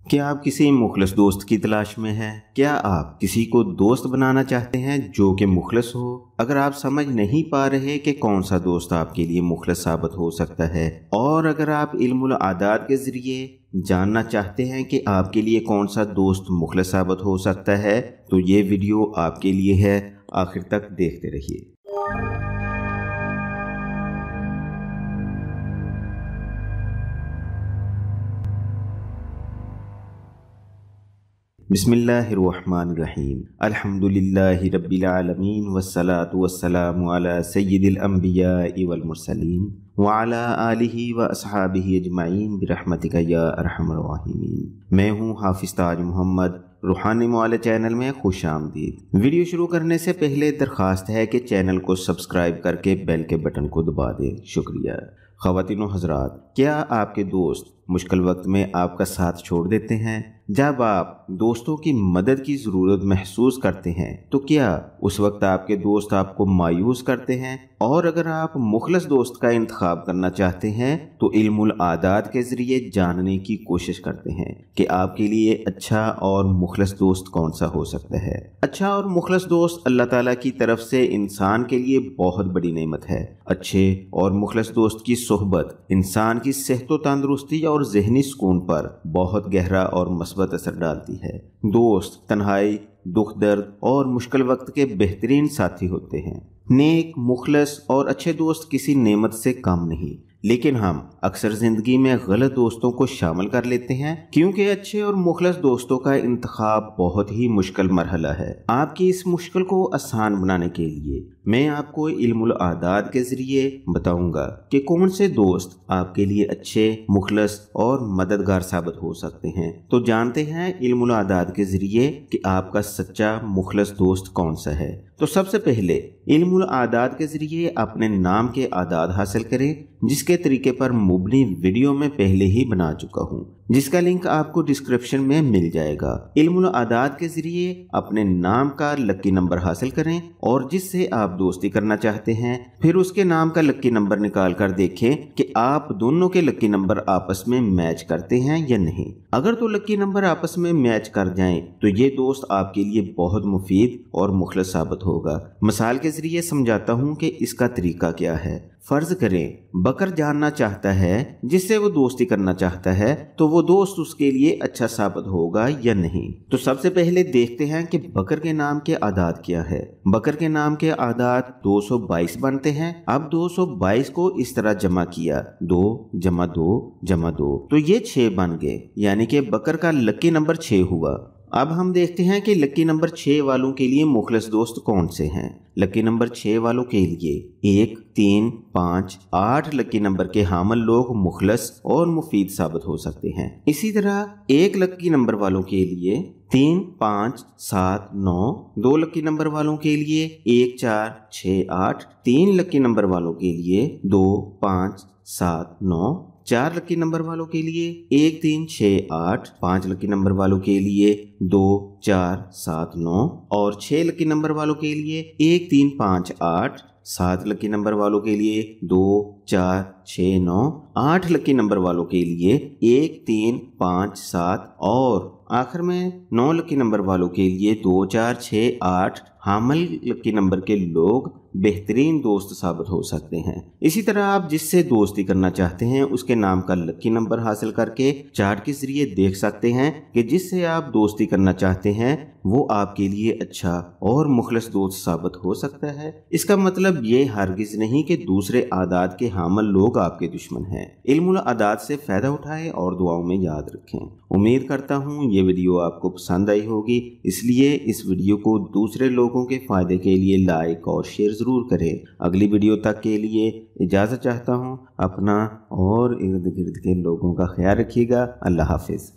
क्या आप किसी मुखलस दोस्त की तलाश में हैं? क्या आप किसी को दोस्त बनाना चाहते हैं जो कि मुखलस हो? अगर आप समझ नहीं पा रहे कि कौन सा दोस्त आपके लिए मुखलस साबित हो सकता है, और अगर आप इल्मुल आदात के ज़रिए जानना चाहते हैं कि आपके लिए कौन सा दोस्त मुखलस साबित हो सकता है, तो ये वीडियो आपके लिए है। आखिर तक देखते रहिए। बिस्मिल्लाहिर्रहमानिर्रहीम। अल्हम्दुलिल्लाहि रब्बिल आलमीन वस्सलातु वस्सलामु अला सय्यिदिल अंबियाइ वल मुरसलीन व अला आलिहि व अस्हाबिहि अजमाइन बिरहमतिका या अरहमर राहिमीन। मैं हूँ हाफिज ताज मोहम्मद। रूहानी मौला चैनल में खुश आमदीद। वीडियो शुरू करने से पहले दरख्वास्त है कि चैनल को सब्सक्राइब करके बेल के बटन को दबा दें। शुक्रिया। ख़वातीन व हज़रात, क्या आपके दोस्त मुश्किल वक्त में आपका साथ छोड़ देते हैं? जब आप दोस्तों की मदद की ज़रूरत महसूस करते हैं तो क्या उस वक्त आपके दोस्त आपको मायूस करते हैं? और अगर आप मुखलस दोस्त का इंतखाब करना चाहते हैं तो इल्मुल आदात के ज़रिए जानने की कोशिश करते हैं कि आपके लिए अच्छा और मुखलस दोस्त कौन सा हो सकता है। अच्छा और मुखलस दोस्त अल्लाह ताला की तरफ से इंसान के लिए बहुत बड़ी नेमत है। अच्छे और मुखलस दोस्त की सोहबत इंसान की सेहत व तंदुरुस्ती और ज़हनी सुकून पर बहुत गहरा और मस्बत असर डालती है। दोस्त तन्हाई, दुख दर्द और मुश्किल वक्त के बेहतरीन साथी होते हैं। नेक, मुखलस और अच्छे दोस्त किसी नेमत से कम नहीं, लेकिन हम अक्सर ज़िंदगी में गलत दोस्तों को शामिल कर लेते हैं, क्योंकि अच्छे और मुखलस दोस्तों का इंतखाब बहुत ही मुश्किल मरहला है। आपकी इस मुश्किल को आसान बनाने के लिए मैं आपको इल्मुल आदात के ज़रिए बताऊंगा कि कौन से दोस्त आपके लिए अच्छे, मुखलस और मददगार साबित हो सकते हैं। तो जानते हैं इल्मुल आदात के ज़रिए कि आपका सच्चा मुखलस दोस्त कौन सा है। तो सबसे पहले इल्मुल आदात के ज़रिए अपने नाम के आदात हासिल करें, जिसके तरीके पर मुबनी वीडियो में पहले ही बना चुका हूँ, जिसका लिंक आपको डिस्क्रिप्शन में मिल जाएगा। इल्मुल आदात के ज़रिए अपने नाम का लकी नंबर हासिल करें और जिससे आप दोस्ती करना चाहते हैं, फिर उसके नाम का लकी नंबर निकाल कर देखें कि आप दोनों के लकी नंबर आपस में मैच करते हैं या नहीं। अगर तो लकी नंबर आपस में मैच कर जाएं तो ये दोस्त आपके लिए बहुत मुफीद और मुखलस साबित होगा। मिसाल के ज़रिए समझाता हूँ कि इसका तरीका क्या है। फर्ज करें बकर जानना चाहता है जिससे वो दोस्ती करना चाहता है, तो वो दोस्त उसके लिए अच्छा साबित होगा या नहीं। तो सबसे पहले देखते हैं कि बकर के नाम के आदात क्या है। बकर के नाम के आदात 222 बनते हैं। अब 222 को इस तरह जमा किया, 2 + 2 + 2, तो ये 6 बन गए, यानी कि बकर का लकी नंबर 6 हुआ। अब हम देखते हैं कि लकी नंबर 6 वालों के लिए मुखलस दोस्त कौन से हैं। लकी नंबर 6 वालों के लिए 1, 3, 5, 8 लकी नंबर के हामिल लोग मुखलस और मुफीद साबित हो सकते हैं। इसी तरह 1 लकी नंबर वालों के लिए 3, 5, 7, 9, 2 लकी नंबर वालों के लिए 1, 4, 6, 8, 3 लकी नंबर वालों के लिए 2, 5, 7, 9, 4 लकी नंबर वालों के लिए 1, 3, 6, 8, 5 लकी नंबर वालों के लिए 2, 4, 7, 9 और 6 लकी नंबर वालों के लिए 1, 3, 5, 8, 7 लकी नंबर वालों के लिए 2, 4, 6, 9, 8 लकी नंबर वालों के लिए 1, 3, 5, 7 और आखिर में 9 लकी नंबर वालों के लिए 2, 4, 6, 8 हामिल लकी नंबर के लोग बेहतरीन दोस्त साबित हो सकते हैं। इसी तरह आप जिससे दोस्ती करना चाहते हैं उसके नाम का लकी नंबर हासिल करके चार्ट के जरिए देख सकते हैं कि जिससे आप दोस्ती करना चाहते हैं वो आपके लिए अच्छा और मुखलस दोस्त साबित हो सकता है। इसका मतलब ये हरगिज नहीं कि दूसरे आदात के हामिल लोग आपके दुश्मन हैं। इल्मुल आदात से फ़ायदा उठाएं और दुआओं में याद रखें। उम्मीद करता हूँ ये वीडियो आपको पसंद आई होगी, इसलिए इस वीडियो को दूसरे लोगों के फ़ायदे के लिए लाइक और शेयर ज़रूर करें। अगली वीडियो तक के लिए इजाज़त चाहता हूँ। अपना और इर्द गिर्द के लोगों का ख्याल रखिएगा। अल्लाह हाफिज़।